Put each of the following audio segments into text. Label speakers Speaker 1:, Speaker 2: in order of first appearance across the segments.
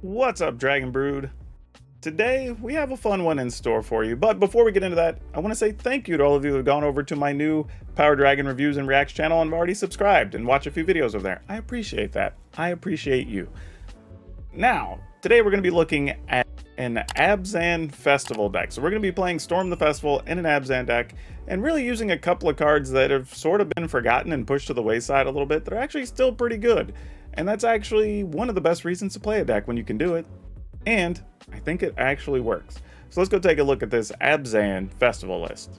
Speaker 1: What's up, Dragon Brood? Today, we have a fun one in store for you, but before we get into that, I want to say thank you to all of you who have gone over to my new PowrDragn Reviews and Reacts channel and have already subscribed and watched a few videos over there. I appreciate that. I appreciate you. Now, today we're going to be looking at an Abzan Festival deck. So we're going to be playing Storm the Festival in an Abzan deck, and really using a couple of cards that have sort of been forgotten and pushed to the wayside a little bit. They're actually still pretty good. And that's actually one of the best reasons to play a deck when you can do it. And I think it actually works. So let's go take a look at this Abzan Festival list.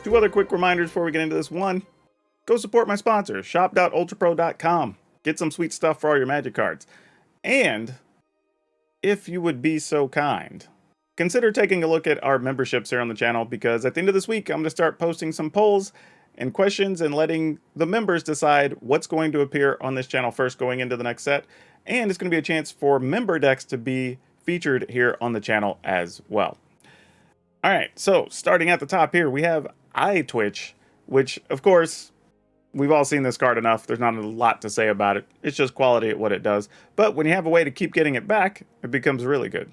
Speaker 1: Two other quick reminders before we get into this. One, go support my sponsor, shop.ultrapro.com. Get some sweet stuff for all your Magic cards. And if you would be so kind, consider taking a look at our memberships here on the channel, because at the end of this week, I'm going to start posting some polls and questions and letting the members decide what's going to appear on this channel first going into the next set. And it's going to be a chance for member decks to be featured here on the channel as well. All right, so starting at the top here, we have iTwitch, which, of course, we've all seen this card enough. There's not a lot to say about it. It's just quality at what it does. But when you have a way to keep getting it back, it becomes really good.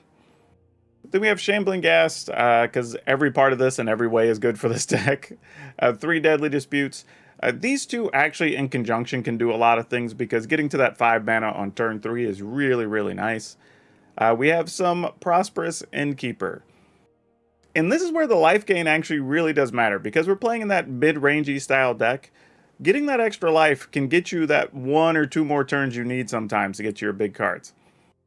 Speaker 1: Then we have Shambling Ghast, because every part of this in every way is good for this deck. 3 Deadly Disputes. These two actually in conjunction can do a lot of things, because getting to that 5 mana on turn 3 is really, really nice. We have some Prosperous Innkeeper. And this is where the life gain actually really does matter, because we're playing in that mid-rangey style deck. Getting that extra life can get you that 1 or 2 more turns you need sometimes to get to your big cards.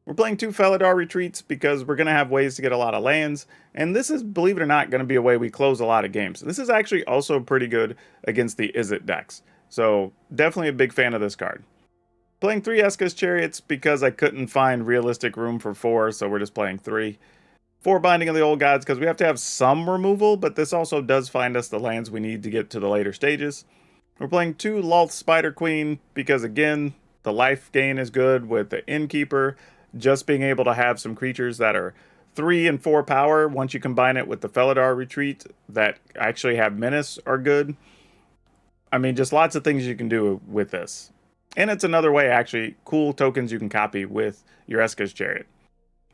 Speaker 1: We're playing 2 Felidar Retreats because we're going to have ways to get a lot of lands, and this is, believe it or not, going to be a way we close a lot of games. This is actually also pretty good against the Izzet decks, so definitely a big fan of this card. Playing 3 Eska's Chariots because I couldn't find realistic room for 4, so we're just playing 3. 4 Binding of the Old Gods because we have to have some removal, but this also does find us the lands we need to get to the later stages. We're playing 2 Lolth Spider Queen because, again, the life gain is good with the Innkeeper. Just being able to have some creatures that are 3 and 4 power, once you combine it with the Felidar Retreat that actually have Menace, are good. I mean, just lots of things you can do with this. And it's another way, actually, cool tokens you can copy with your Eska's Chariot.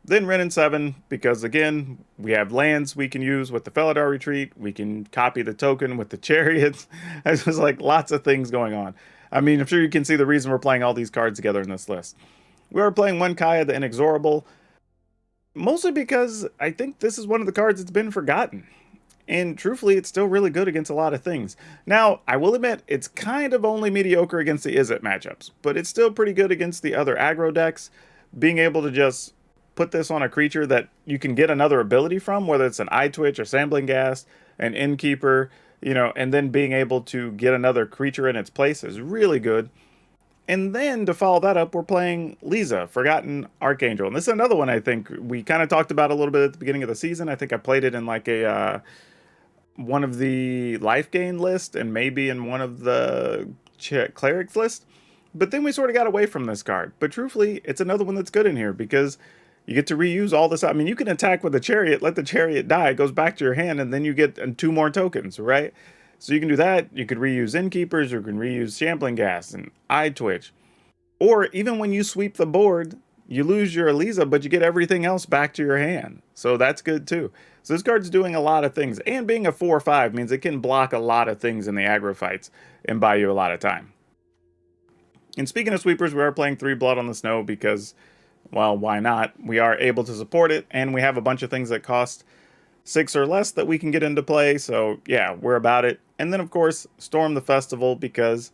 Speaker 1: Then Wrenn and 7, because again, we have lands we can use with the Felidar Retreat. We can copy the token with the Chariots. It's just like lots of things going on. I mean, I'm sure you can see the reason we're playing all these cards together in this list. We are playing 1 Kaya the Inexorable, mostly because I think this is one of the cards that's been forgotten. And truthfully, it's still really good against a lot of things. Now, I will admit, it's kind of only mediocre against the Izzet matchups, but it's still pretty good against the other aggro decks. Being able to just put this on a creature that you can get another ability from, whether it's an iTwitch or Shambling Ghast, an Innkeeper, you know, and then being able to get another creature in its place is really good. And then to follow that up, we're playing Lisa, Forgotten Archangel. And this is another one I think we kind of talked about a little bit at the beginning of the season. I think I played it in like a one of the life gain list and maybe in one of the clerics list. But then we sort of got away from this card. But truthfully, it's another one that's good in here because you get to reuse all this. I mean, you can attack with the Chariot, let the Chariot die, it goes back to your hand, and then you get 2 more tokens, right? So you can do that. You could reuse Innkeepers, or you can reuse Shambling Ghast and iTwitch. Or even when you sweep the board, you lose your Eliza, but you get everything else back to your hand. So that's good too. So this card's doing a lot of things. And being a 4/5 means it can block a lot of things in the aggro fights and buy you a lot of time. And speaking of sweepers, we are playing 3 Blood on the Snow because, well, why not? We are able to support it, and we have a bunch of things that cost 6 or less that we can get into play, so yeah, we're about it. And then, of course, Storm the Festival, because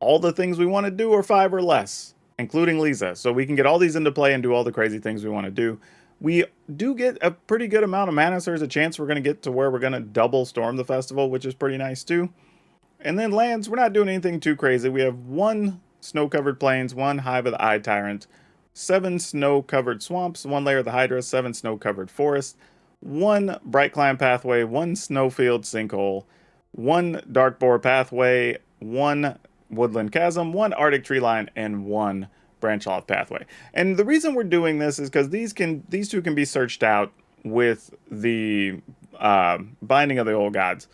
Speaker 1: all the things we want to do are 5 or less, including Lisa, so we can get all these into play and do all the crazy things we want to do. We do get a pretty good amount of mana, so there's a chance we're going to get to where we're going to double Storm the Festival, which is pretty nice too. And then lands, we're not doing anything too crazy. We have 1 Snow-Covered Plains, 1 Hive of the Eye Tyrant, 7 Snow-Covered Swamps, 1 Lair of the Hydra, 7 Snow-Covered Forest, 1 Bright Climb Pathway, 1 Snowfield Sinkhole, 1 Dark Boar Pathway, 1 Woodland Chasm, 1 Arctic Tree Line, and 1 Branchloft Pathway. And the reason we're doing this is because these two can be searched out with the Binding of the Old Gods.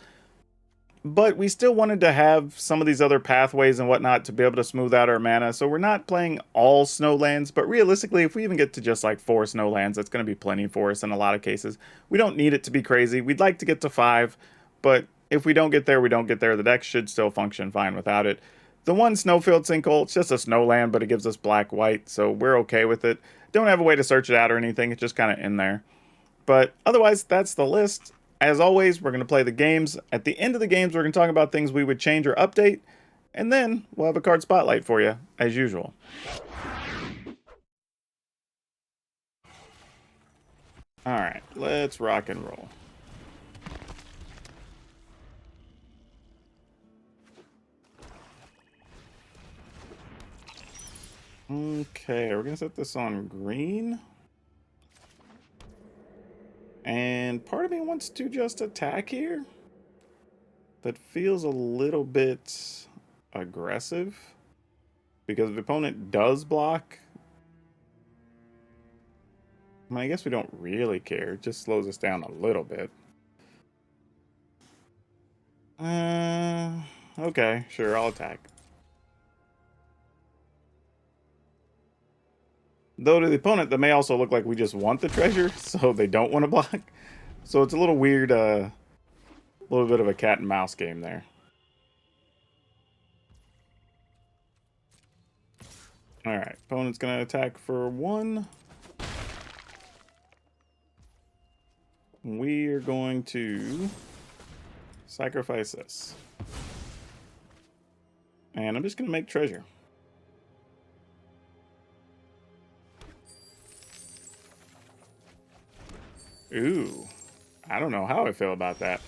Speaker 1: But we still wanted to have some of these other pathways and whatnot to be able to smooth out our mana. So we're not playing all snowlands, but realistically, if we even get to just like 4 snowlands, that's going to be plenty for us in a lot of cases. We don't need it to be crazy. We'd like to get to 5, but if we don't get there, we don't get there. The deck should still function fine without it. The one Snowfield Sinkhole, it's just a snowland, but it gives us black-white, so we're okay with it. Don't have a way to search it out or anything. It's just kind of in there. But otherwise, that's the list. As always, we're going to play the games. At the end of the games, we're going to talk about things we would change or update. And then we'll have a card spotlight for you, as usual. Alright, let's rock and roll. Okay, we're going to set this on green. And part of me wants to just attack here. That feels a little bit aggressive. Because if the opponent does block, I mean, I guess we don't really care. It just slows us down a little bit. Okay, sure, I'll attack. Though to the opponent, that may also look like we just want the treasure, so they don't want to block. So it's a little weird, little bit of a cat and mouse game there. Alright, opponent's going to attack for 1. We are going to sacrifice this. And I'm just going to make treasure. Ooh, I don't know how I feel about that.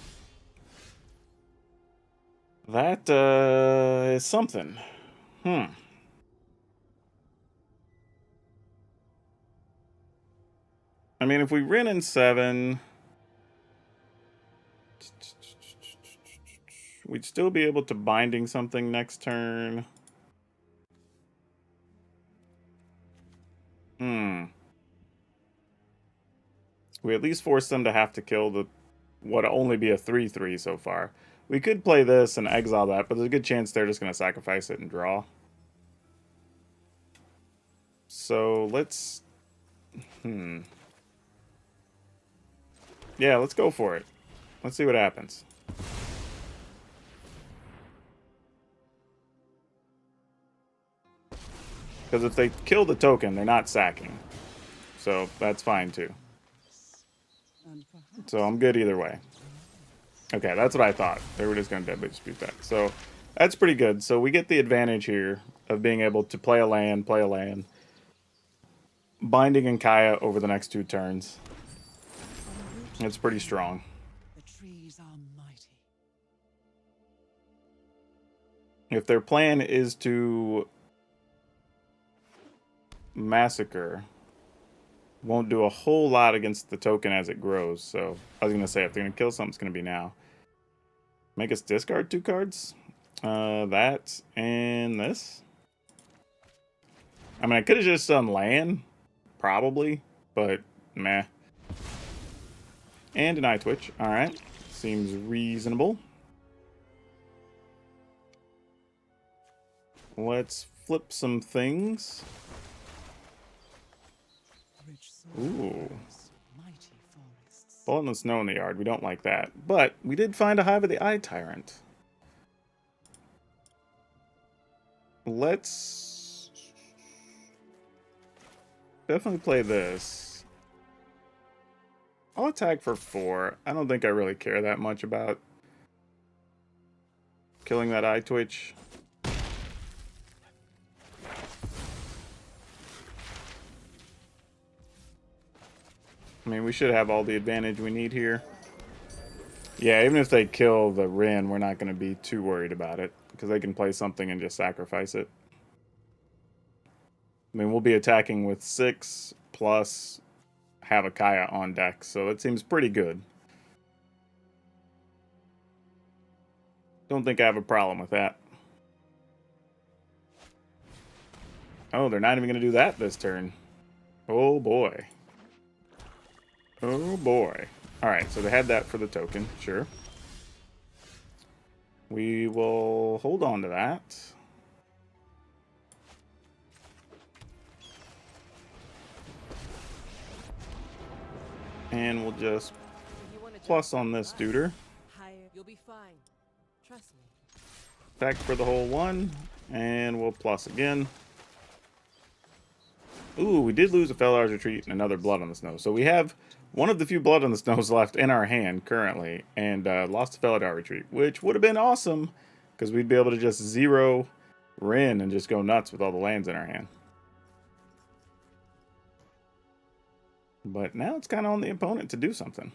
Speaker 1: That is something. I mean, if we win in 7, we'd still be able to binding something next turn. We at least force them to have to kill the what only be a 3/3 so far. We could play this and exile that, but there's a good chance they're just going to sacrifice it and draw. So let's... Yeah, let's go for it. Let's see what happens. Because if they kill the token, they're not sacking. So that's fine too. So I'm good either way. Okay, that's what I thought. They were just going to deadly dispute that. So that's pretty good. So we get the advantage here of being able to play a land, binding and Kaya over the next 2 turns. It's pretty strong.
Speaker 2: The trees are mighty.
Speaker 1: If their plan is to massacre, won't do a whole lot against the token as it grows. So I was going to say, if they're going to kill something, it's going to be now. Make us discard 2 cards. That and this. I mean, I could have just done land, probably, but meh. And an eye twitch. All right, seems reasonable. Let's flip some things. Ooh. Bullet and snow in the yard. We don't like that. But we did find a Hive of the Eye Tyrant. Let's definitely play this. I'll attack for 4. I don't think I really care that much about killing that eye twitch. I mean, we should have all the advantage we need here. Yeah, even if they kill the Rin, we're not going to be too worried about it, because they can play something and just sacrifice it. I mean, we'll be attacking with 6 plus have a Kaya on deck, so it seems pretty good. Don't think I have a problem with that. Oh, they're not even going to do that this turn. Oh boy. Oh boy. Alright, so they had that for the token, sure. We will hold on to that. And we'll just plus on this duder.
Speaker 2: You'll be fine. Trust me.
Speaker 1: Back for the whole one, and we'll plus again. Ooh, we did lose a Fellar's Retreat and another Blood on the Snow. So we have one of the few Blood on the Snows left in our hand currently, and lost a Felidar Retreat, which would have been awesome, because we'd be able to just zero Rin and just go nuts with all the lands in our hand. But now it's kind of on the opponent to do something.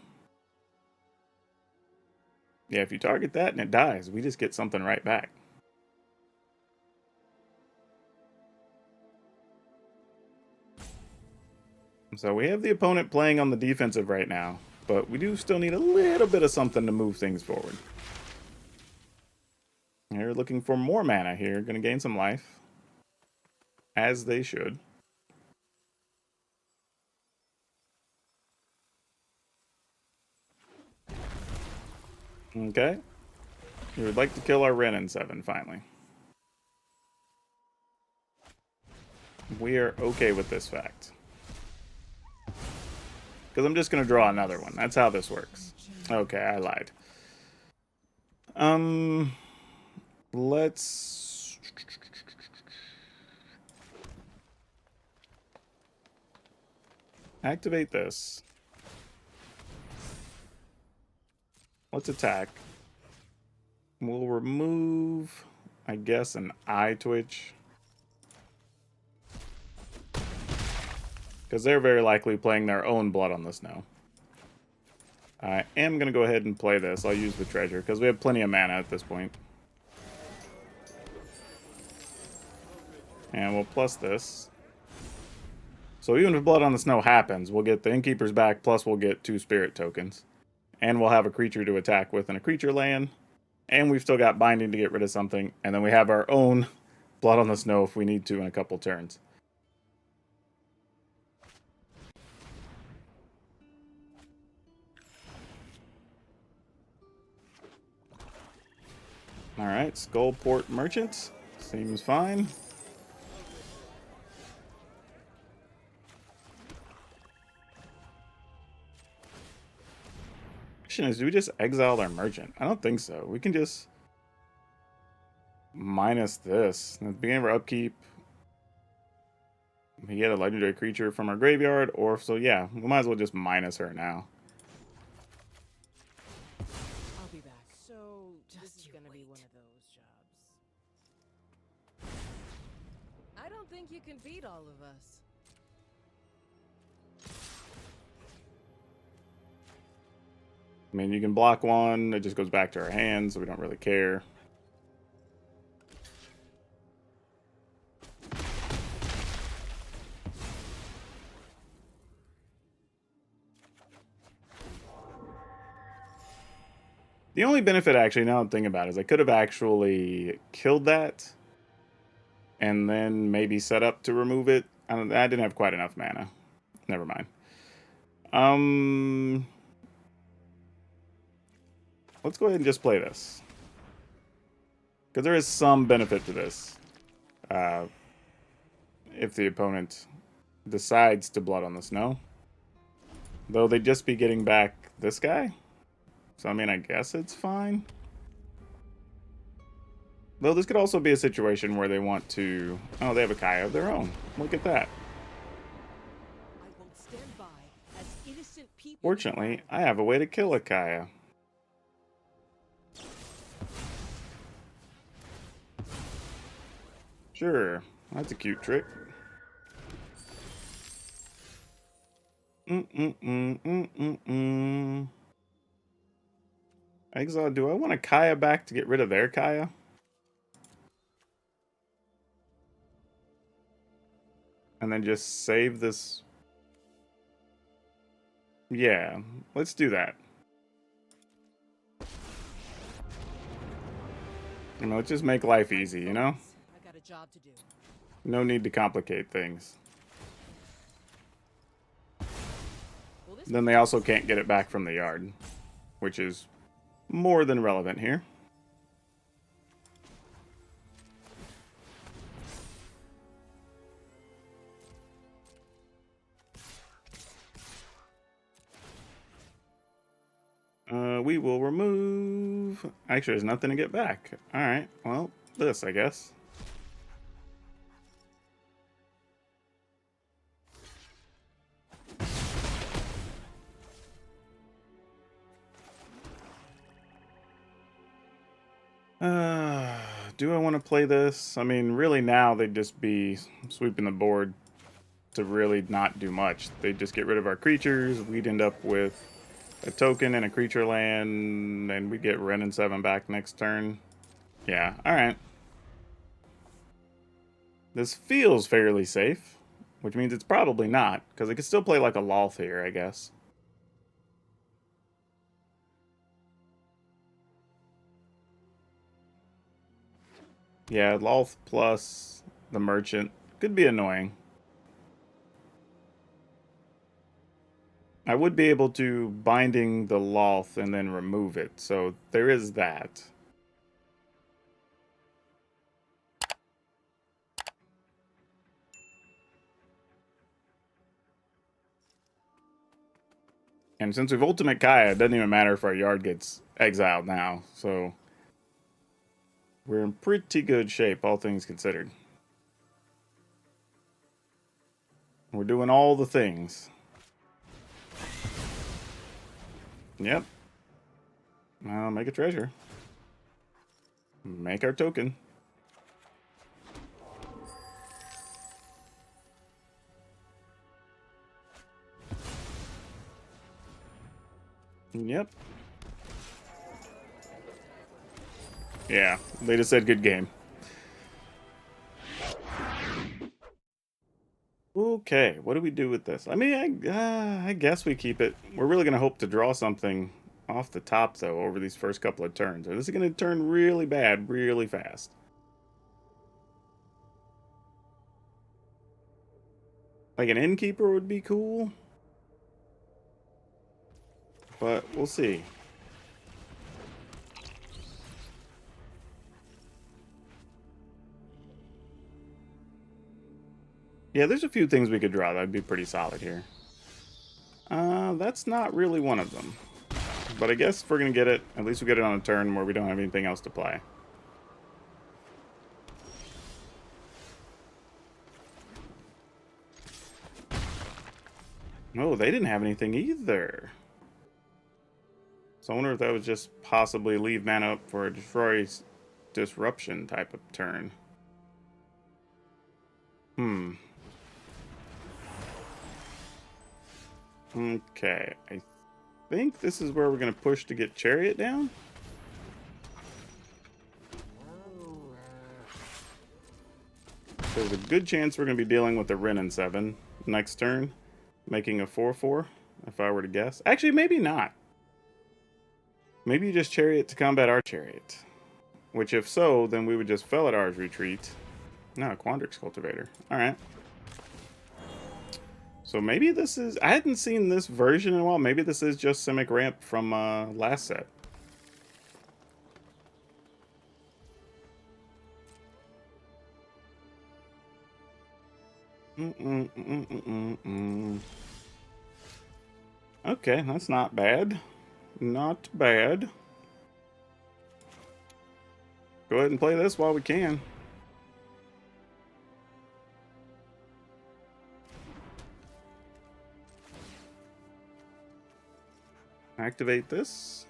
Speaker 1: Yeah, if you target that and it dies, we just get something right back. So we have the opponent playing on the defensive right now, but we do still need a little bit of something to move things forward. They're looking for more mana here, going to gain some life, as they should. Okay. We would like to kill our Ren in 7, finally. We are okay with this fact. Because I'm just going to draw another one. That's how this works. Okay, I lied. Let's... activate this. Let's attack. We'll remove, I guess, an eye twitch. Because they're very likely playing their own Blood on the Snow. I am going to go ahead and play this. I'll use the treasure, because we have plenty of mana at this point. And we'll plus this. So even if Blood on the Snow happens, we'll get the Innkeepers back, plus we'll get 2 Spirit tokens. And we'll have a creature to attack with and a creature land. And we've still got Binding to get rid of something. And then we have our own Blood on the Snow if we need to in a couple turns. Alright, Skullport Merchant. Seems fine. Question is, do we just exile our Merchant? I don't think so. We can just minus this. At the beginning of our upkeep, we get a legendary creature from our graveyard, or so yeah, we might as well just minus her now.
Speaker 2: I'll be back. So this is gonna be one of those jobs. I don't think you can beat all of us.
Speaker 1: I mean, you can block one, it just goes back to our hands, so we don't really care. The only benefit, actually, now I'm thinking about it, is I could have actually killed that and then maybe set up to remove it. I didn't have quite enough mana. Never mind. Let's go ahead and just play this. Because there is some benefit to this. If the opponent decides to Blood on the Snow. Though they'd just be getting back this guy. So, I mean, I guess it's fine. Though this could also be a situation where they want to... oh, they have a Kaya of their own. Look at that.
Speaker 2: I won't stand by as innocent people.
Speaker 1: Fortunately, I have a way to kill a Kaya. Sure, that's a cute trick. Exile, do I want a Kaya back to get rid of their Kaya? And then just save this. Yeah, let's do that. You know, let's just make life easy, you know?
Speaker 2: I got a job to do.
Speaker 1: No need to complicate things.
Speaker 2: Will this
Speaker 1: Then they also can't get it back from the yard, which is more than relevant here. We will remove... Actually, there's nothing to get back. Alright, well, this, I guess. Do I want to play this? I mean, really now they'd just be sweeping the board to really not do much. They'd just get rid of our creatures. We'd end up with a token and a creature land, and we get Wrenn and 7 back next turn. Yeah, alright. This feels fairly safe, which means it's probably not, because I could still play like a Loth here, I guess. Yeah, Loth plus the Merchant could be annoying. I would be able to Binding the Loth and then remove it, so there is that. And since we've Ultimate Kaya, it doesn't even matter if our yard gets exiled now, so we're in pretty good shape, all things considered. We're doing all the things. Yep. Make a treasure. Make our token. Yep. Yeah, they just said good game. Okay, what do we do with this? I mean, I guess we keep it. We're really going to hope to draw something off the top, though, over these first couple of turns. Or this is going to turn really bad really fast. Like an Innkeeper would be cool. But we'll see. Yeah, there's a few things we could draw that'd be pretty solid here. That's not really one of them. But I guess if we're going to get it, at least we get it on a turn where we don't have anything else to play. No, they didn't have anything either. So I wonder if that was just possibly leave mana up for a Destroy's Disruption type of turn. Okay, I think this is where we're going to push to get Chariot down. There's a good chance we're going to be dealing with the Wrenn and 7 next turn, making a 4/4, if I were to guess. Actually, maybe not. Maybe you just Chariot to combat our Chariot. Which, if so, then we would just Felidar Retreat. No, Quandrix Cultivator. Alright. So maybe this is... I hadn't seen this version in a while. Maybe this is just Simic Ramp from last set. Okay, that's not bad. Not bad. Go ahead and play this while we can. Activate this.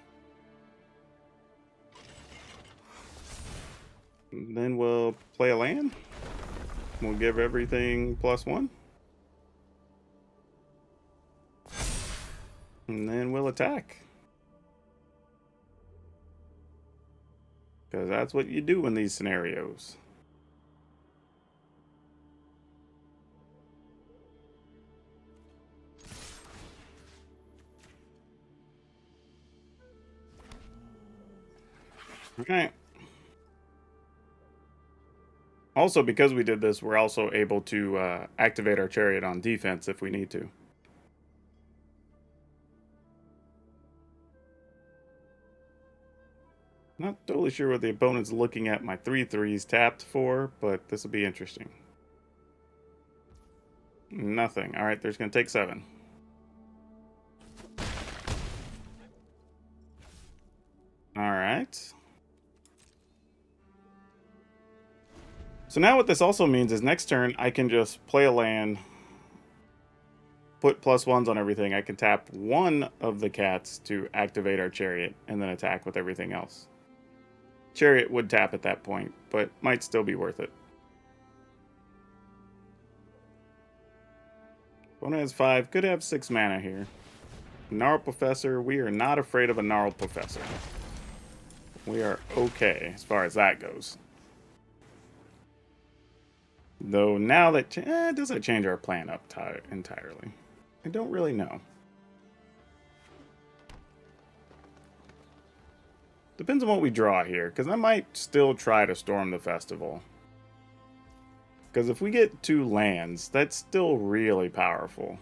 Speaker 1: And then we'll play a land. We'll give everything +1. And then we'll attack. Because that's what you do in these scenarios. Okay. Also, because we did this, we're also able to activate our Chariot on defense if we need to. Not totally sure what the opponent's looking at my 3/3s tapped for, but this will be interesting. Nothing. All right, there's going to take 7. All right. So now what this also means is next turn I can just play a land, put +1s on everything. I can tap one of the cats to activate our chariot and then attack with everything else. Chariot would tap at that point, but might still be worth it. Opponent has 5, could have 6 mana here. Gnarled Professor, we are not afraid of a Gnarled Professor. We are okay as far as that goes. Though now that... does that change our plan up entirely? I don't really know. Depends on what we draw here, because I might still try to storm the festival. Because if we get 2 lands, that's still really powerful.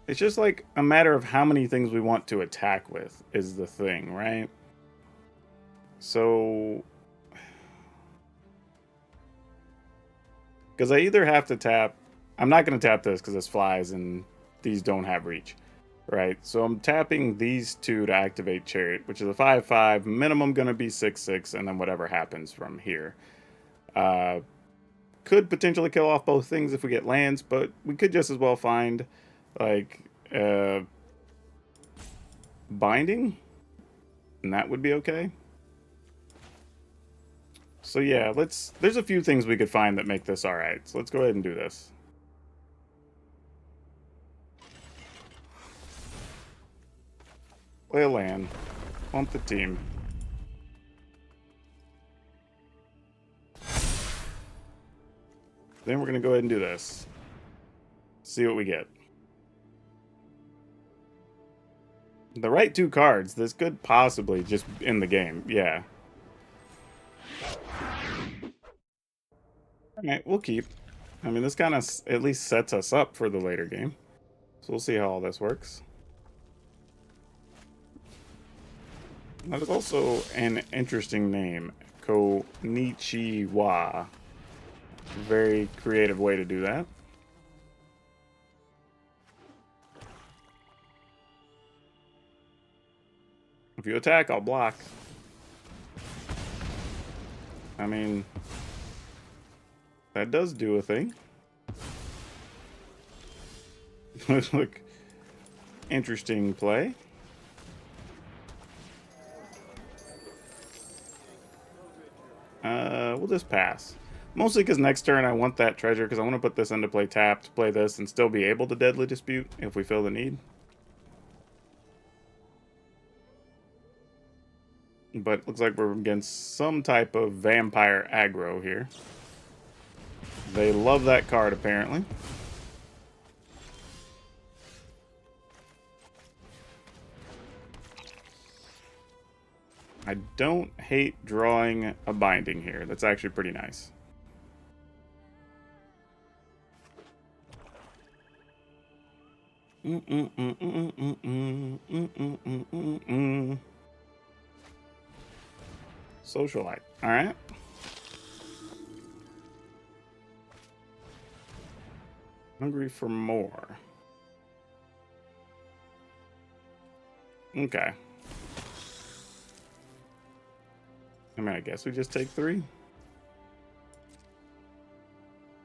Speaker 1: It's just like a matter of how many things we want to attack with is the thing, right? So... because I either have to tap... I'm not going to tap this because this flies and these don't have reach. Right, so I'm tapping these 2 to activate Chariot, which is a 5/5, minimum going to be 6/6, and then whatever happens from here. Could potentially kill off both things if we get lands, but we could just as well find, like, Binding, and that would be okay. So yeah, there's a few things we could find that make this alright, so let's go ahead and do this. Play a land. Pump the team. Then we're going to go ahead and do this. See what we get. The right 2 cards. This could possibly just end the game. Yeah. Alright, we'll keep. I mean, this kind of at least sets us up for the later game. So we'll see how all this works. That is also an interesting name. Konichiwa. Very creative way to do that. If you attack, I'll block. I mean, that does do a thing. Look, interesting play. We'll just pass. Mostly because next turn I want that treasure, because I want to put this into play tapped, play this, and still be able to Deadly Dispute if we feel the need. But looks like we're against some type of vampire aggro here. They love that card, apparently. I don't hate drawing a binding here. That's actually pretty nice. Socialite. All right. Hungry for more. Okay. I mean, I guess we just take 3.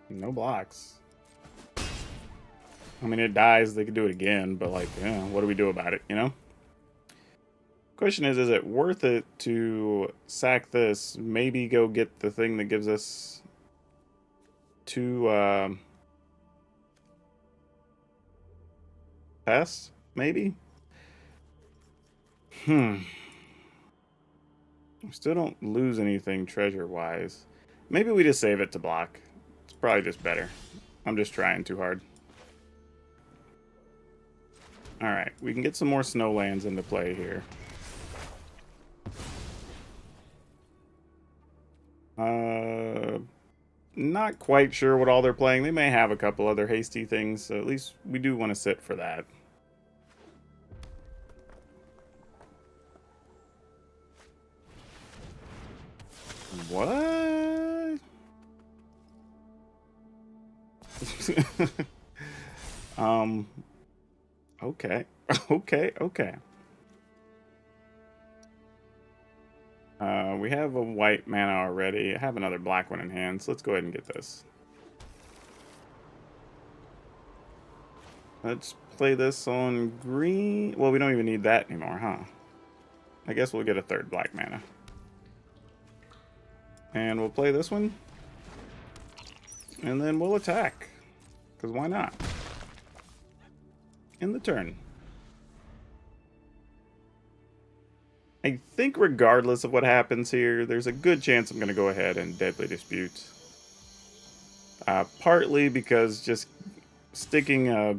Speaker 1: No blocks. I mean, it dies. They could do it again, but like, yeah, what do we do about it, you know? Question is it worth it to sack this, maybe go get the thing that gives us 2 pests, maybe? We still don't lose anything treasure-wise. Maybe we just save it to block. It's probably just better. I'm just trying too hard. Alright, we can get some more snowlands into play here. Not quite sure what all they're playing. They may have a couple other hasty things, so at least we do want to sit for that. What? Okay. Okay. We have a white mana already. I have another black one in hand, so let's go ahead and get this. Let's play this on green. Well, we don't even need that anymore, huh? I guess we'll get a third black mana. And we'll play this one. And then we'll attack. Because why not? In the turn. I think regardless of what happens here, there's a good chance I'm going to go ahead and Deadly Dispute. Partly because just sticking a...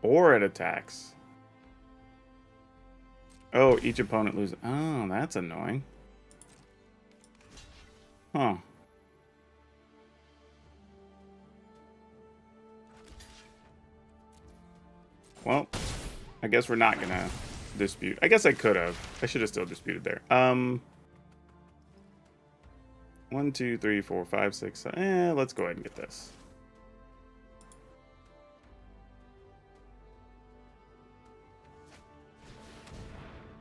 Speaker 1: Or it attacks. Oh, each opponent loses. Oh, that's annoying. Huh. Well, I guess we're not gonna dispute. I guess I could have. I should have still disputed there. 1, 2, 3, 4, 5, 6, 7. Let's go ahead and get this.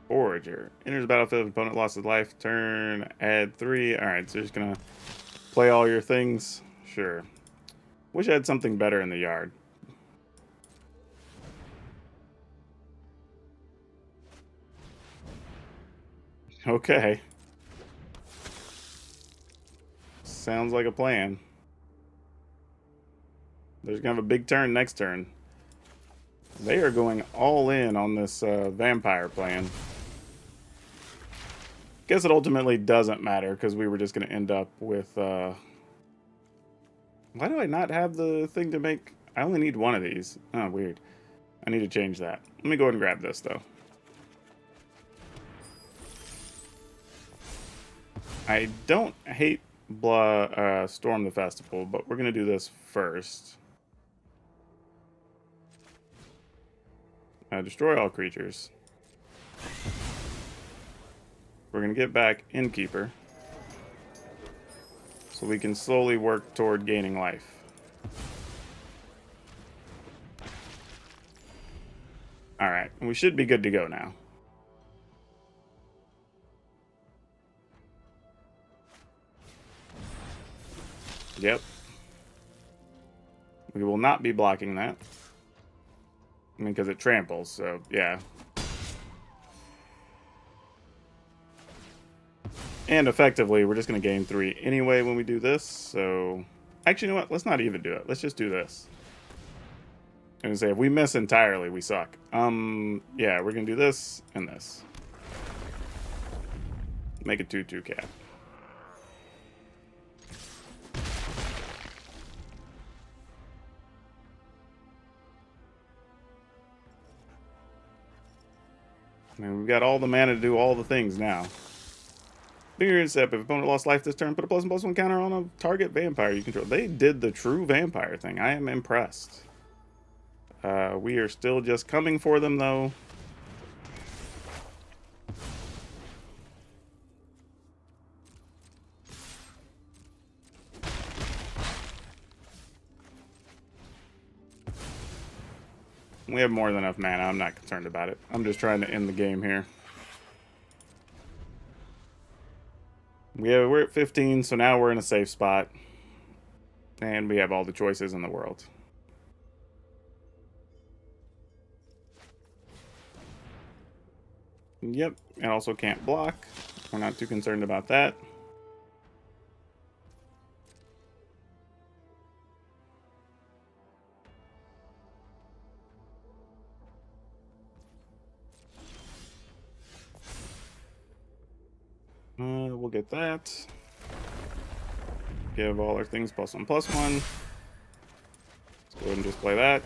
Speaker 1: Forager. Enters the battlefield, opponent lost his life. Turn, add 3. Alright, so you're just gonna play all your things? Sure. Wish I had something better in the yard. Okay. Sounds like a plan. They're gonna have a big turn next turn. They are going all in on this vampire plan. Guess it ultimately doesn't matter because we were just going to end up with... Why do I not have the thing to make... I only need one of these. Oh, weird. I need to change that. Let me go ahead and grab this, though. I don't hate Storm the Festival, but we're going to do this first. Destroy all creatures. We're going to get back Innkeeper. So we can slowly work toward gaining life. Alright, we should be good to go now. Yep. We will not be blocking that. I mean, because it tramples, so yeah. And effectively, we're just going to gain 3 anyway when we do this, so... Actually, you know what? Let's not even do it. Let's just do this. I'm going to say, if we miss entirely, we suck. Yeah, we're going to do this and this. Make a 2/2 cap. I mean, we've got all the mana to do all the things now. Figure step. If opponent lost life this turn, put a +1/+1 counter on a target vampire you control. They did the true vampire thing. I am impressed. We are still just coming for them, though. We have more than enough mana. I'm not concerned about it. I'm just trying to end the game here. We're at 15, so now we're in a safe spot. And we have all the choices in the world. Yep, and also can't block. We're not too concerned about that. We'll get that. Give all our things +1/+1. Let's go ahead and just play that.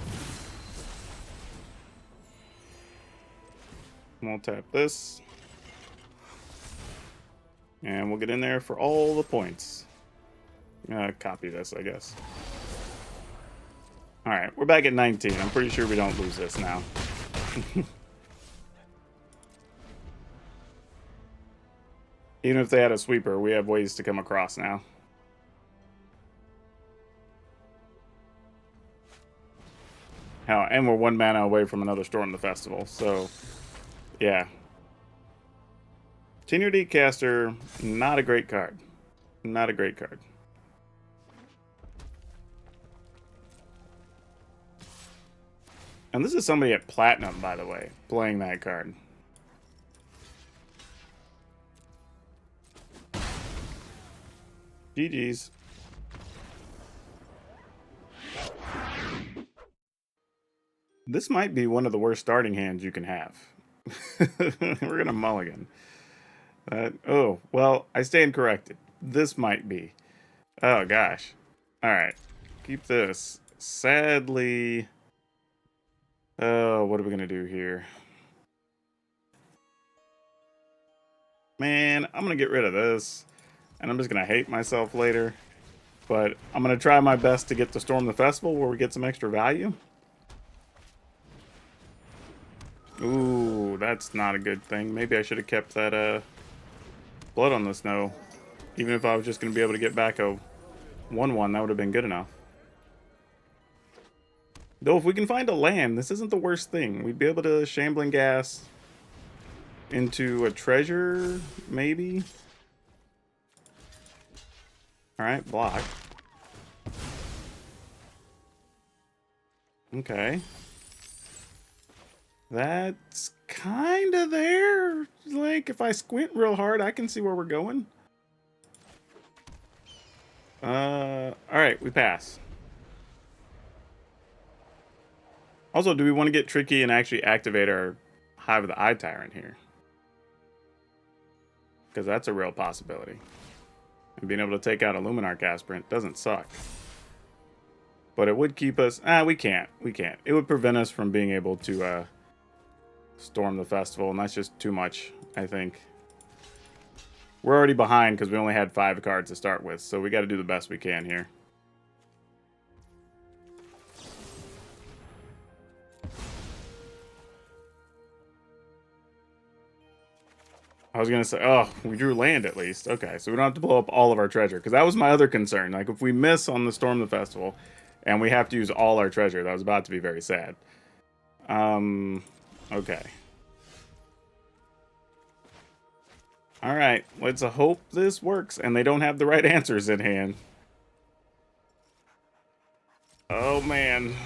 Speaker 1: We'll tap this. And we'll get in there for all the points. Copy this, I guess. Alright, we're back at 19. I'm pretty sure we don't lose this now. Even if they had a sweeper, we have ways to come across now. Hell, and we're 1 mana away from another Storm the Festival, so yeah. Tenuity Caster, not a great card. Not a great card. And this is somebody at Platinum, by the way, playing that card. GG's. This might be one of the worst starting hands you can have. We're going to mulligan. Oh, well, I stand corrected. This might be. Oh, gosh. All right. Keep this. Sadly... Oh, what are we going to do here? Man, I'm going to get rid of this. And I'm just going to hate myself later. But I'm going to try my best to get to Storm the Festival where we get some extra value. Ooh, that's not a good thing. Maybe I should have kept that Blood on the Snow. Even if I was just going to be able to get back a 1/1, that would have been good enough. Though if we can find a land, this isn't the worst thing. We'd be able to Shambling Gas into a treasure, maybe? Alright, block. Okay. That's kind of there. Like, if I squint real hard, I can see where we're going. Alright, we pass. Also, do we want to get tricky and actually activate our Hive of the Eye Tyrant here? Because that's a real possibility. And being able to take out a Luminar Casprint doesn't suck. But it would keep us... we can't. We can't. It would prevent us from being able to Storm the Festival, and that's just too much, I think. We're already behind because we only had 5 cards to start with, so we got to do the best we can here. I was going to say, oh, we drew land at least. Okay, so we don't have to blow up all of our treasure. Because that was my other concern. Like, if we miss on the Storm the Festival, and we have to use all our treasure, that was about to be very sad. Okay. Alright, let's hope this works, and they don't have the right answers in hand. Oh, man.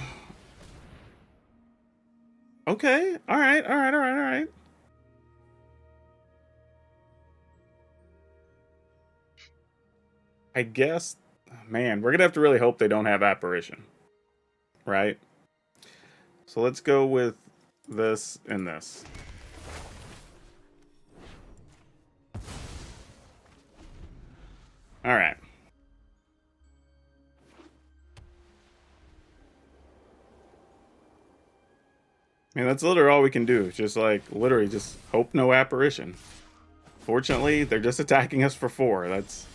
Speaker 1: Okay, alright, alright, alright, alright. I guess, man, we're going to have to really hope they don't have Apparition. Right? So let's go with this and this. Alright. I mean, that's literally all we can do. Just like, literally, just hope no Apparition. Fortunately, they're just attacking us for 4. That's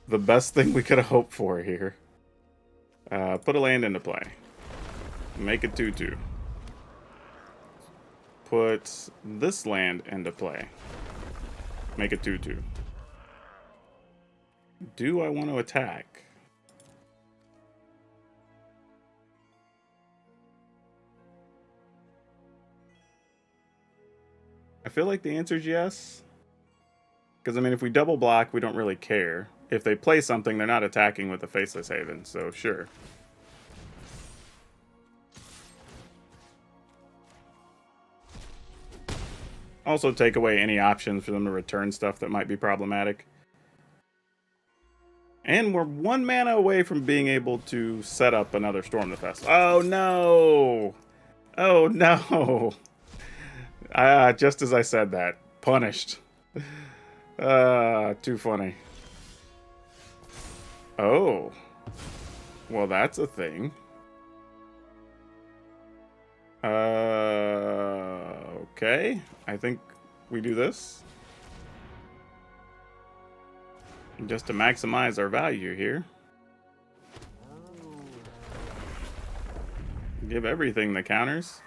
Speaker 1: the best thing we could have hoped for here. Put a land into play. Make it 2/2. Put this land into play. Make it 2/2. Do I want to attack? I feel like the answer is yes. Because, I mean, if we double block, we don't really care. If they play something, they're not attacking with the Faceless Haven, so sure. Also take away any options for them to return stuff that might be problematic. And we're 1 mana away from being able to set up another Storm the Festival. Oh, no! Oh, no! Just as I said that. Punished. Too funny. Oh. Well, that's a thing. Okay. I think we do this. just to maximize our value here. Give everything the counters.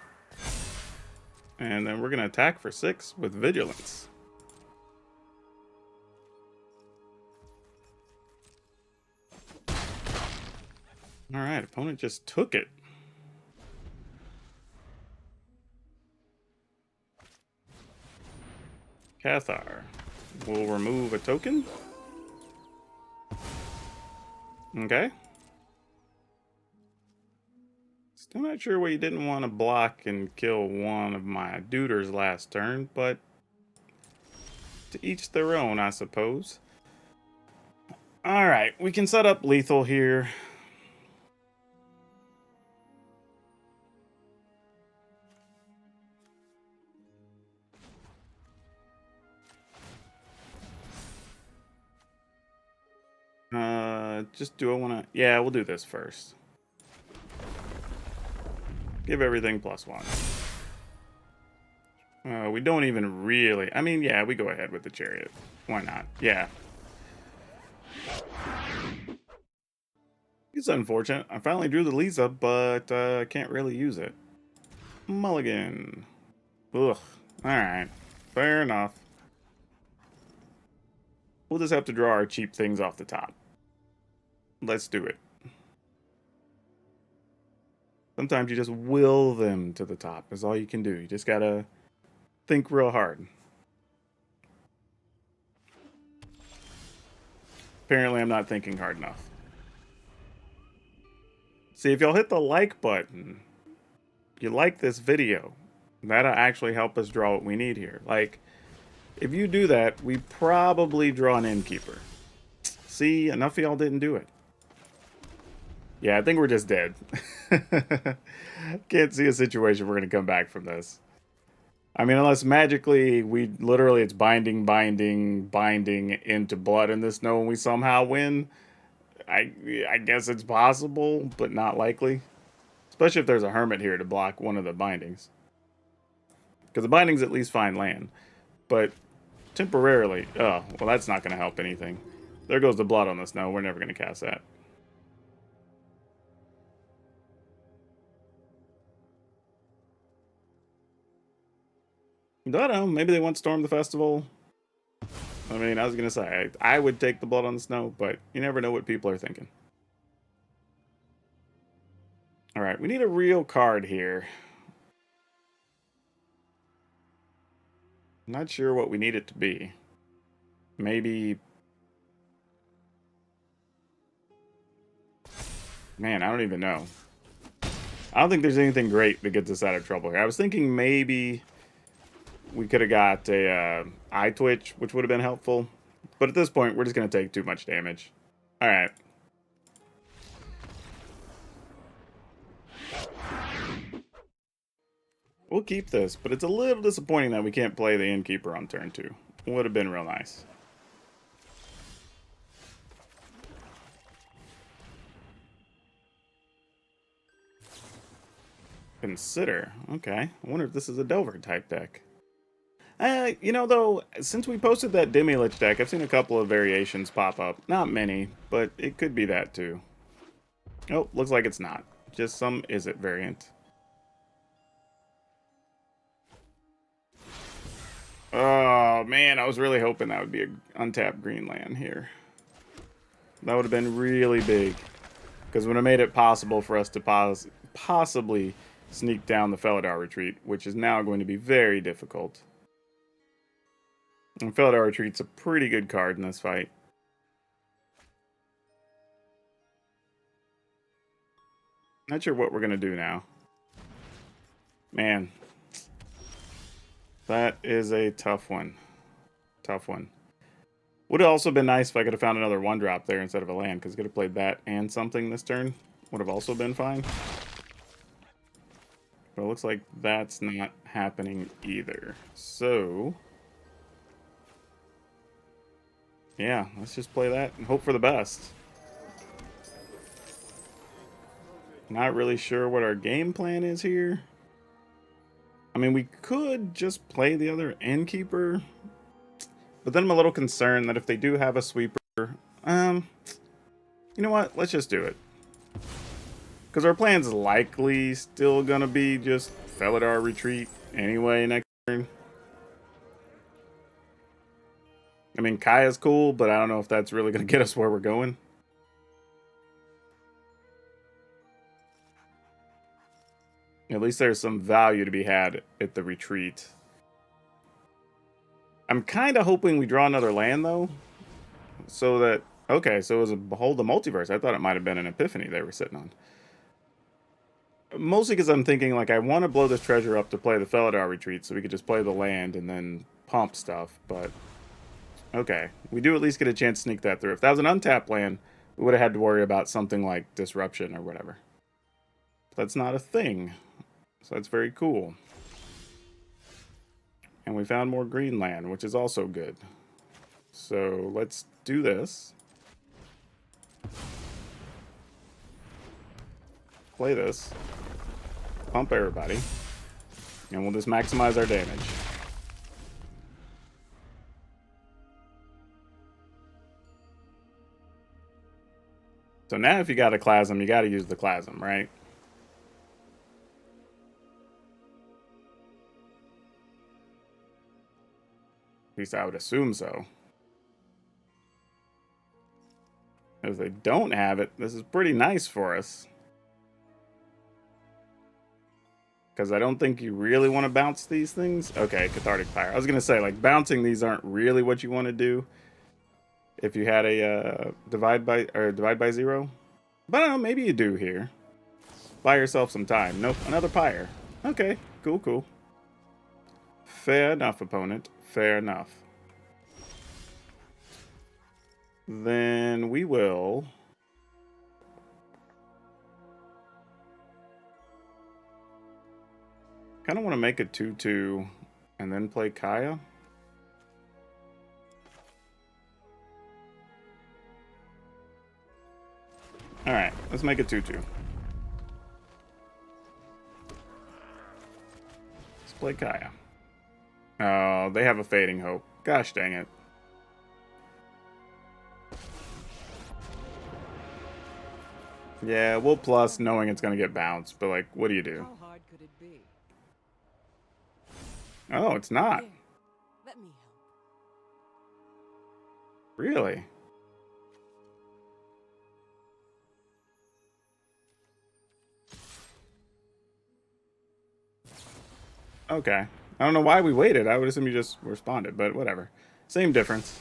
Speaker 1: And then we're going to attack for 6 with Vigilance. Alright, opponent just took it. Cathar will remove a token. Okay. Still not sure why you didn't want to block and kill one of my duders last turn, but to each their own, I suppose. Alright, we can set up lethal here. Just do I want to... Yeah, we'll do this first. Give everything +1. We don't even really... I mean, yeah, we go ahead with the Chariot. Why not? Yeah. It's unfortunate. I finally drew the Lisa, but I can't really use it. Mulligan. Ugh. Alright. Fair enough. We'll just have to draw our cheap things off the top. Let's do it. Sometimes you just will them to the top. That's all you can do. You just gotta think real hard. Apparently I'm not thinking hard enough. See, if y'all hit the like button, you like this video, that'll actually help us draw what we need here. Like, if you do that, we probably draw an Innkeeper. See, enough of y'all didn't do it. Yeah, I think we're just dead. Can't see a situation we're going to come back from this. I mean, unless magically it's binding into blood in the snow and we somehow win. I guess it's possible, but not likely. Especially if there's a hermit here to block one of the bindings. Because the bindings at least find land. But temporarily, oh, well, that's not going to help anything. There goes the blood on the snow. We're never going to cast that. I don't know. Maybe they want Storm the Festival. I mean, I was going to say, I would take the blood on the snow, but you never know what people are thinking. Alright, we need a real card here. I'm not sure what we need it to be. Maybe... Man, I don't even know. I don't think there's anything great that gets us out of trouble here. I was thinking maybe we could have got a eye twitch, which would have been helpful. But at this point, we're just going to take too much damage. Alright. We'll keep this, but it's a little disappointing that we can't play the Innkeeper on turn 2. Would have been real nice. Consider. Okay. I wonder if this is a Delver type deck. You know, though, since we posted that Demi-Lich deck, I've seen a couple of variations pop up. Not many, but it could be that too. Oh, looks like it's not. Just some Izzet variant. Oh, man, I was really hoping that would be an untapped green land here. That would have been really big. Because it would have made it possible for us to possibly sneak down the Felidar Retreat, which is now going to be very difficult. And Felidar Retreat's a pretty good card in this fight. Not sure what we're going to do now. Man. That is a tough one. Tough one. Would have also been nice if I could have found another 1-drop there instead of a land, because I could have played that and something this turn. Would have also been fine. But it looks like that's not happening either. So... yeah, let's just play that and hope for the best. Not really sure what our game plan is here. I mean, we could just play the other Innkeeper. But then I'm a little concerned that if they do have a sweeper You know what? Let's just do it. Because our plan's likely still gonna be just Felidar Retreat anyway next turn. I mean, Kaya's cool, but I don't know if that's really gonna get us where we're going. At least there's some value to be had at the retreat. I'm kind of hoping we draw another land, though. So that... Okay, so it was a Behold the Multiverse. I thought it might have been an Epiphany they were sitting on. Mostly because I'm thinking, like, I want to blow this treasure up to play the Felidar Retreat so we could just play the land and then pump stuff, but... Okay, we do at least get a chance to sneak that through. If that was an untapped land, we would have had to worry about something like Disruption or whatever. That's not a thing. So that's very cool. And we found more green land, which is also good. So let's do this. Play this. Pump everybody. And we'll just maximize our damage. So now if you got a Clasm, you got to use the Clasm, right? At least I would assume so. If they don't have it, this is pretty nice for us. Because I don't think you really want to bounce these things. Okay, Cathartic Fire. I was going to say, like, bouncing these aren't really what you want to do. If you had a divide by 0. But I don't know, maybe you do here. Buy yourself some time. Nope, another Pyre. Okay, cool, cool. Fair enough, opponent. Fair enough. Then we will... kind of want to make a 2/2 and then play Kaya. Alright, let's make a 2/2. Let's play Kaya. Oh, they have a Fading Hope. Gosh dang it. Yeah, we'll plus knowing it's going to get bounced, but like, what do you do?
Speaker 2: How hard could it be?
Speaker 1: Oh, it's not.
Speaker 2: Here, let me help.
Speaker 1: Really? Okay. I don't know why we waited. I would assume you just responded, but whatever. Same difference.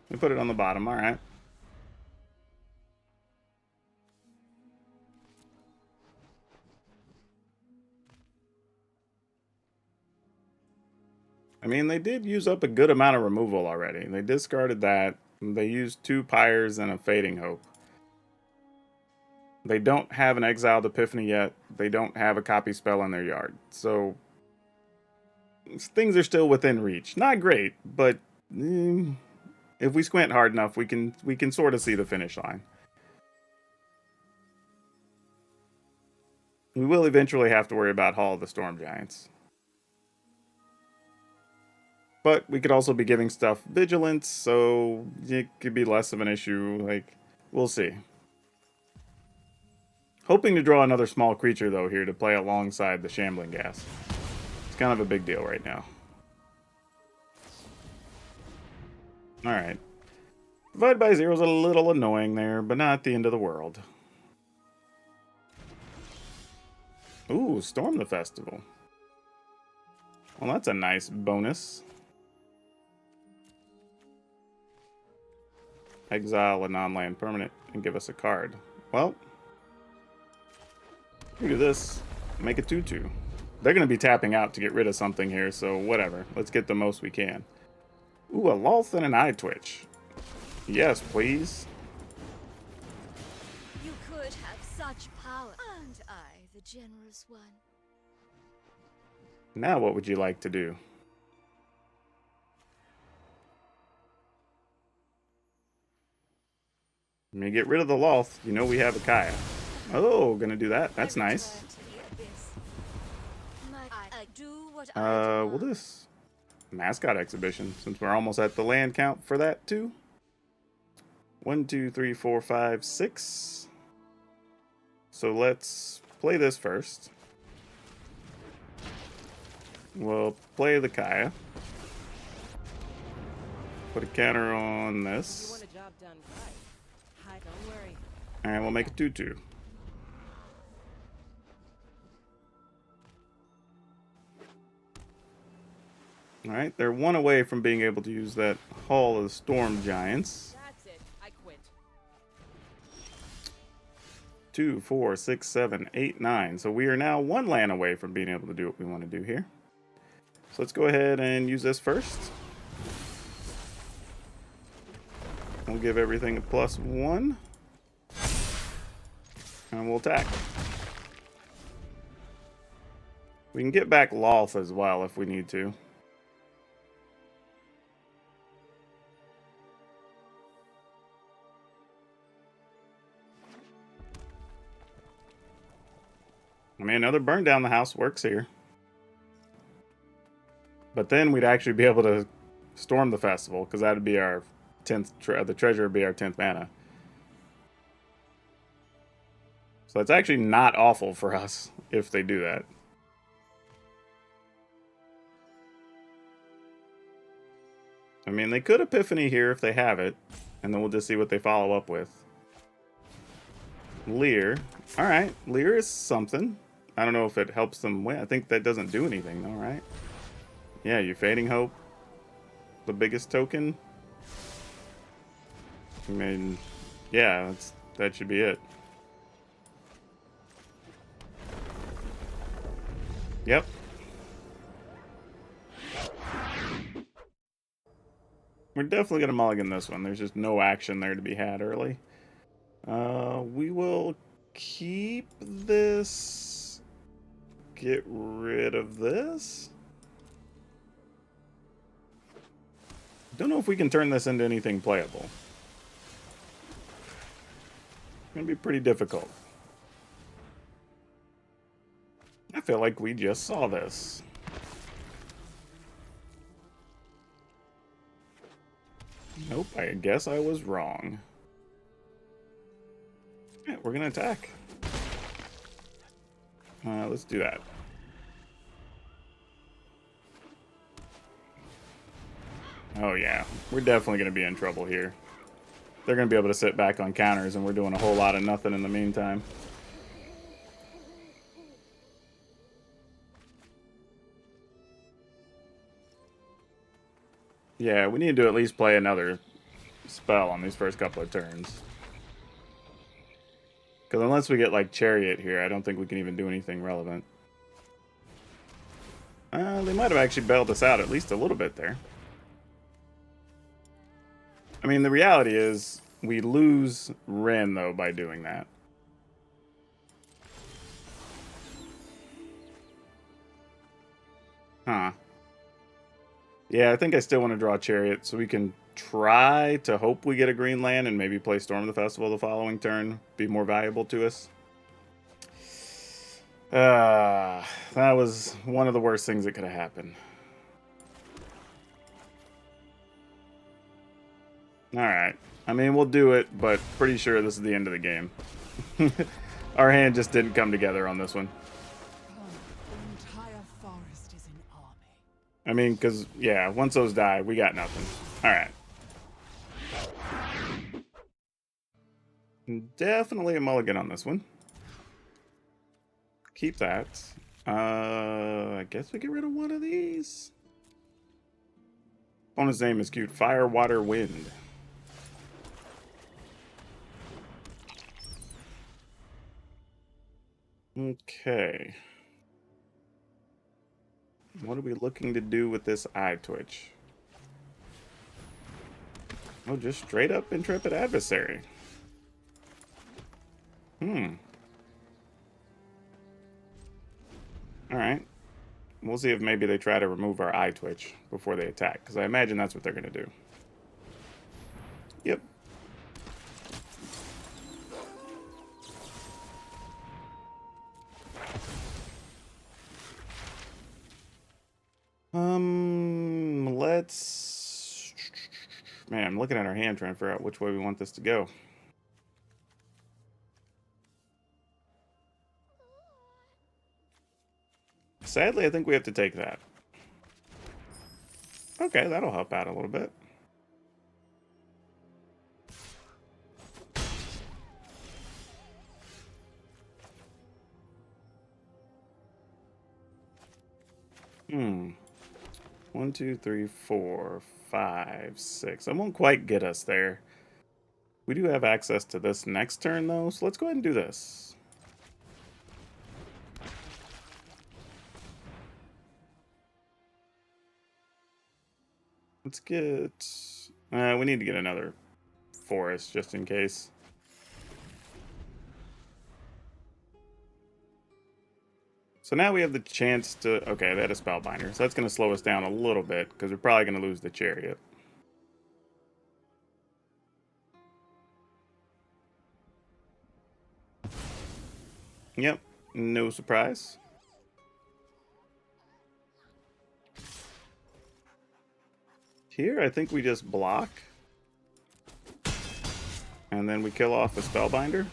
Speaker 1: We put it on the bottom. All right. I mean, they did use up a good amount of removal already. They discarded that. They used 2 Pyres and a Fading Hope. They don't have an Exiled Epiphany yet. They don't have a copy spell in their yard. So things are still within reach. Not great, but if we squint hard enough, we can sort of see the finish line. We will eventually have to worry about Hall of the Storm Giants. But we could also be giving stuff Vigilance, so it could be less of an issue. Like, we'll see. Hoping to draw another small creature, though, here to play alongside the Shambling Gas. It's kind of a big deal right now. Alright. Divide by 0 is a little annoying there, but not the end of the world. Ooh, Storm the Festival. Well, that's a nice bonus. Exile a non-land permanent and give us a card. Well, we do this. Make a 2/2. They're going to be tapping out to get rid of something here, so whatever. Let's get the most we can. Ooh, a Lolth and an Eye Twitch. Yes, please.
Speaker 3: You could have such power. Aren't I the generous one?
Speaker 1: Now what would you like to do? When you get rid of the Lolth, you know we have a Kaya. Oh, gonna do that. That's nice. Well, this mascot exhibition, since we're almost at the land count for that too. 1, 2, 3, 4, 5, 6. So let's play this first. We'll play the Kaya. Put a counter on
Speaker 2: You
Speaker 1: this.
Speaker 2: want a job done right. Hi, don't worry.
Speaker 1: Alright, we'll make a 2/2. Alright, they're one away from being able to use that Hall of the Storm Giants.
Speaker 2: That's it. I quit.
Speaker 1: 2, 4, 6, 7, 8, 9. So we are now one land away from being able to do what we want to do here. So let's go ahead and use this first. We'll give everything a +1. And we'll attack. We can get back Lolth as well if we need to. I mean, another burn down the house works here. But then we'd actually be able to storm the festival, because that would be our 10th, the treasure would be our 10th mana. So it's actually not awful for us if they do that. I mean, they could Epiphany here if they have it, and then we'll just see what they follow up with. Leer. Alright, Leer is something. I don't know if it helps them win. I think that doesn't do anything though, right? Yeah, you Fading Hope. The biggest token. I mean, yeah, that should be it. Yep. We're definitely going to mulligan this one. There's just no action there to be had early. We will keep this. Get rid of this. Don't know if we can turn this into anything playable. It's going to be pretty difficult. I feel like we just saw this. Nope, I guess I was wrong. Yeah, we're gonna attack. Let's do that. Oh yeah, we're definitely gonna be in trouble here. They're gonna be able to sit back on counters, and we're doing a whole lot of nothing in the meantime. Yeah, we need to at least play another spell on these first couple of turns. Because unless we get, like, Chariot here, I don't think we can even do anything relevant. They might have actually bailed us out at least a little bit there. I mean, the reality is we lose Ren, though, by doing that. Huh. Yeah, I think I still want to draw Chariot so we can try to hope we get a green land and maybe play Storm of the Festival the following turn. Be more valuable to us. That was one of the worst things that could have happened. Alright. I mean, we'll do it, but pretty sure this is the end of the game. Our hand just didn't come together on this one.
Speaker 2: The entire forest is an army.
Speaker 1: I mean, because, yeah, once those die, we got nothing. Alright. Definitely a mulligan on this one. Keep that. I guess we get rid of one of these. Opponent's name is cute. Fire, Water, Wind. Okay. What are we looking to do with this Eye Twitch? Oh, just straight up Intrepid Adversary. Alright. We'll see if maybe they try to remove our Eye Twitch before they attack, because I imagine that's what they're going to do. Yep. Let's Man, I'm looking at our hand trying to figure out which way we want this to go. Sadly, I think we have to take that. Okay, that'll help out a little bit. Hmm. 1, 2, 3, 4, 5, 6. That won't quite get us there. We do have access to this next turn, though, so let's go ahead and do this. Let's get... we need to get another forest, just in case. So now we have the chance to... Okay, that is Spellbinder, so that's going to slow us down a little bit, because we're probably going to lose the Chariot. Yep, no surprise. Here, I think we just block. And then we kill off a Spellbinder.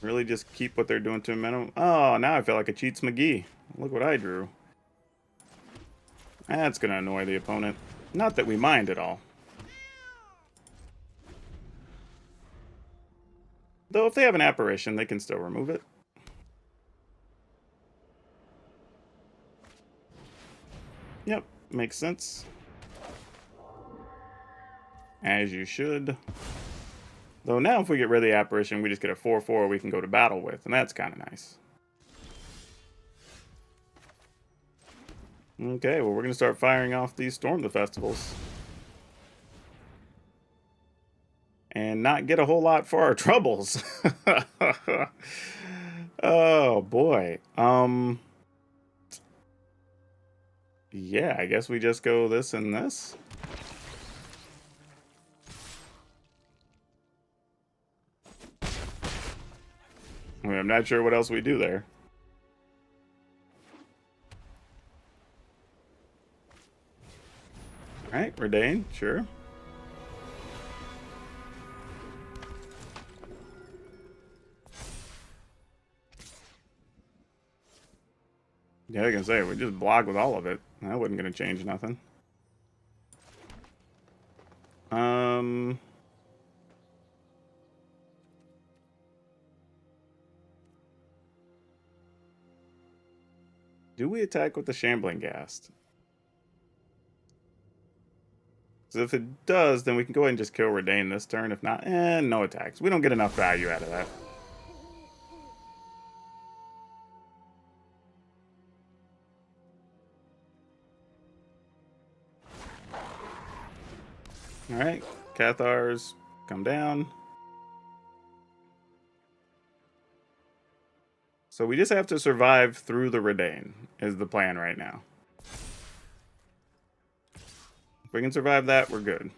Speaker 1: Really just keep what they're doing to a minimum. Oh, now I feel like a Cheats McGee. Look what I drew. That's going to annoy the opponent. Not that we mind at all. Though if they have an apparition, they can still remove it. Yep, makes sense. As you should. Though now if we get rid of the apparition, we just get a 4/4 we can go to battle with, and that's kind of nice. Okay, well we're going to start firing off these Storm the Festivals. And not get a whole lot for our troubles. Oh boy. Yeah, I guess we just go this and this. I mean, I'm not sure what else we do there. Alright, Redain, sure. Yeah, I can say, we just block with all of it. That wasn't going to change nothing. Do we attack with the Shambling Ghast? So if it does, then we can go ahead and just kill Redain this turn. If not, no attacks. We don't get enough value out of that. Alright, Cathars, come down. So we just have to survive through the Redain, is the plan right now. If we can survive that, we're good.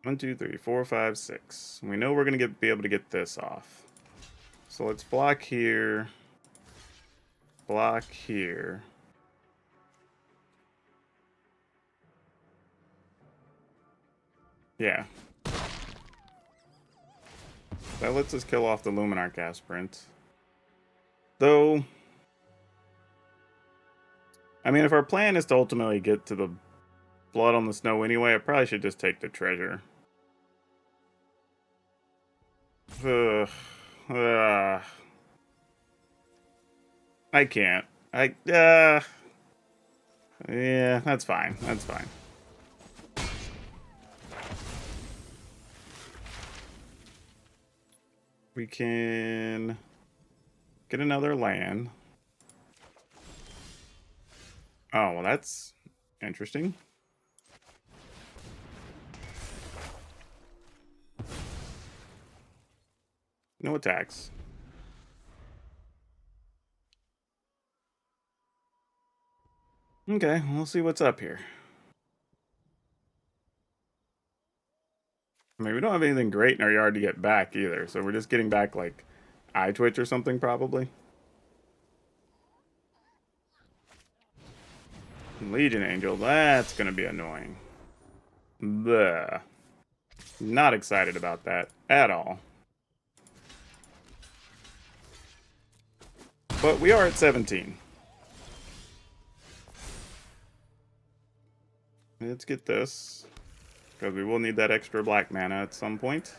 Speaker 1: 1, 2, 3, 4, 5, 6. We know we're going to be able to get this off. So let's block here. Block here. Yeah. That lets us kill off the Luminar Casprint. Though, I mean, if our plan is to ultimately get to the Blood on the Snow anyway, I probably should just take the treasure. I can't. Yeah, that's fine. That's fine. We can get another land. Oh, well, that's interesting. No attacks. Okay, we'll see what's up here. I mean, we don't have anything great in our yard to get back either, so we're just getting back, like, Eye Twitch or something, probably. Legion Angel, that's gonna be annoying. Bleh. Not excited about that at all. But we are at 17. Let's get this, because we will need that extra black mana at some point.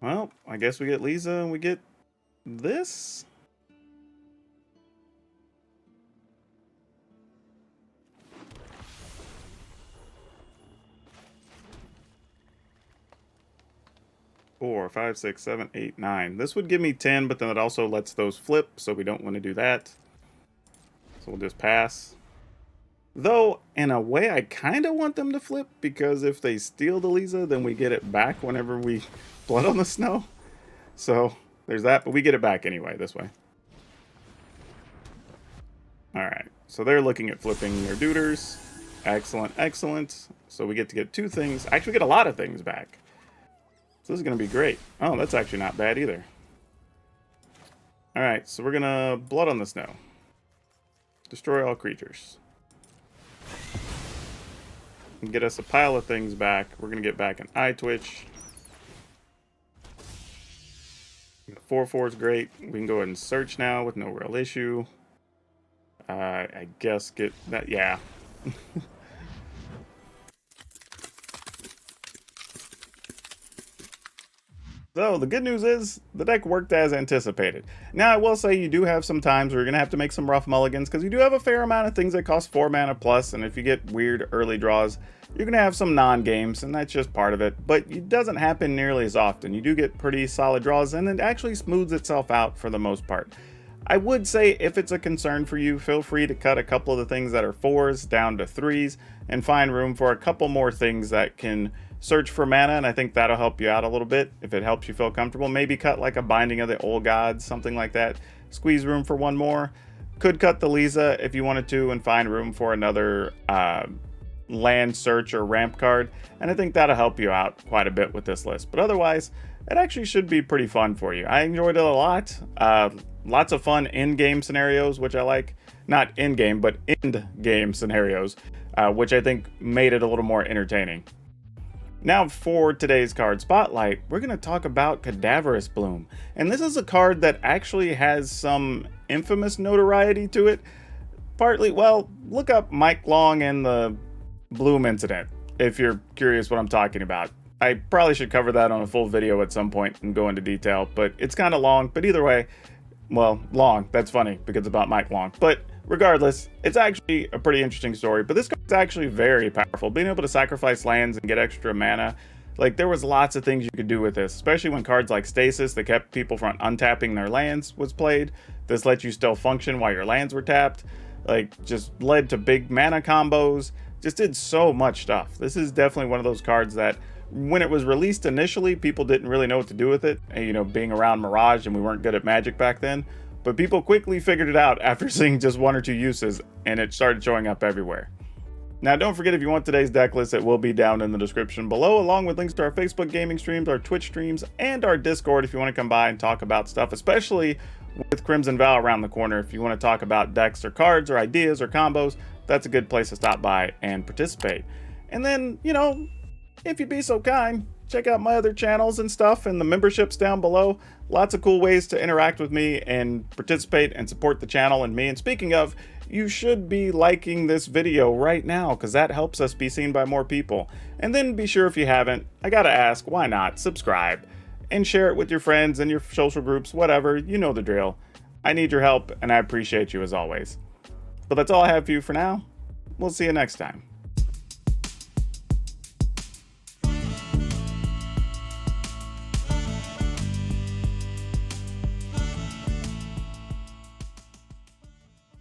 Speaker 1: Well, I guess we get Lisa and we get this. Four, 5, 6, 7, 8, 9. This would give me 10, but then it also lets those flip, so we don't want to do that. So we'll just pass. Though, in a way, I kind of want them to flip, because if they steal the Lisa, then we get it back whenever we Blood on the Snow. So, there's that, but we get it back anyway, this way. Alright, so they're looking at flipping their duders. Excellent, excellent. So we get to get 2 things. Actually, we get a lot of things back. So this is going to be great. Oh, that's actually not bad either. Alright, so we're going to Blood on the Snow. Destroy all creatures. And get us a pile of things back. We're going to get back an Eye Twitch. 4/4 is great. We can go ahead and search now with no real issue. I guess get that, yeah. So, the good news is, the deck worked as anticipated. Now, I will say you do have some times where you're going to have to make some rough mulligans, because you do have a fair amount of things that cost 4 mana plus, and if you get weird early draws, you're going to have some non-games, and that's just part of it. But it doesn't happen nearly as often. You do get pretty solid draws, and it actually smooths itself out for the most part. I would say, if it's a concern for you, feel free to cut a couple of the things that are 4s down to 3s, and find room for a couple more things that can search for mana, and I think that'll help you out a little bit if it helps you feel comfortable. Maybe cut like a Binding of the Old Gods, something like that. Squeeze room for one more. Could cut the Lisa if you wanted to and find room for another land search or ramp card, and I think that'll help you out quite a bit with this list. But otherwise, it actually should be pretty fun for you. I enjoyed it a lot. Lots of fun in-game scenarios, which I like. Not in-game, but end-game scenarios, which I think made it a little more entertaining. Now for today's card spotlight, we're going to talk about Cadaverous Bloom. And this is a card that actually has some infamous notoriety to it. Partly, well, look up Mike Long and the Bloom incident if you're curious what I'm talking about. I probably should cover that on a full video at some point and go into detail, but it's kind of long. But either way, well, long, that's funny because it's about Mike Long. But regardless, it's actually a pretty interesting story, but this card's actually very powerful. Being able to sacrifice lands and get extra mana, like, there was lots of things you could do with this, especially when cards like Stasis that kept people from untapping their lands was played. This let you still function while your lands were tapped, like, just led to big mana combos, just did so much stuff. This is definitely one of those cards that, when it was released initially, people didn't really know what to do with it, and, you know, being around Mirage and we weren't good at Magic back then. But people quickly figured it out after seeing just 1 or 2 uses, and it started showing up everywhere. Now, don't forget, if you want today's deck list, it will be down in the description below, along with links to our Facebook gaming streams, our Twitch streams, and our Discord if you want to come by and talk about stuff, especially with Crimson Vow around the corner. If you want to talk about decks or cards or ideas or combos, that's a good place to stop by and participate. And then, you know, if you'd be so kind, check out my other channels and stuff and the memberships down below. Lots of cool ways to interact with me and participate and support the channel and me. And speaking of, you should be liking this video right now, because that helps us be seen by more people. And then be sure, if you haven't, I gotta ask, why not subscribe and share it with your friends and your social groups, whatever, you know the drill. I need your help and I appreciate you as always. But that's all I have for you for now. We'll see you next time.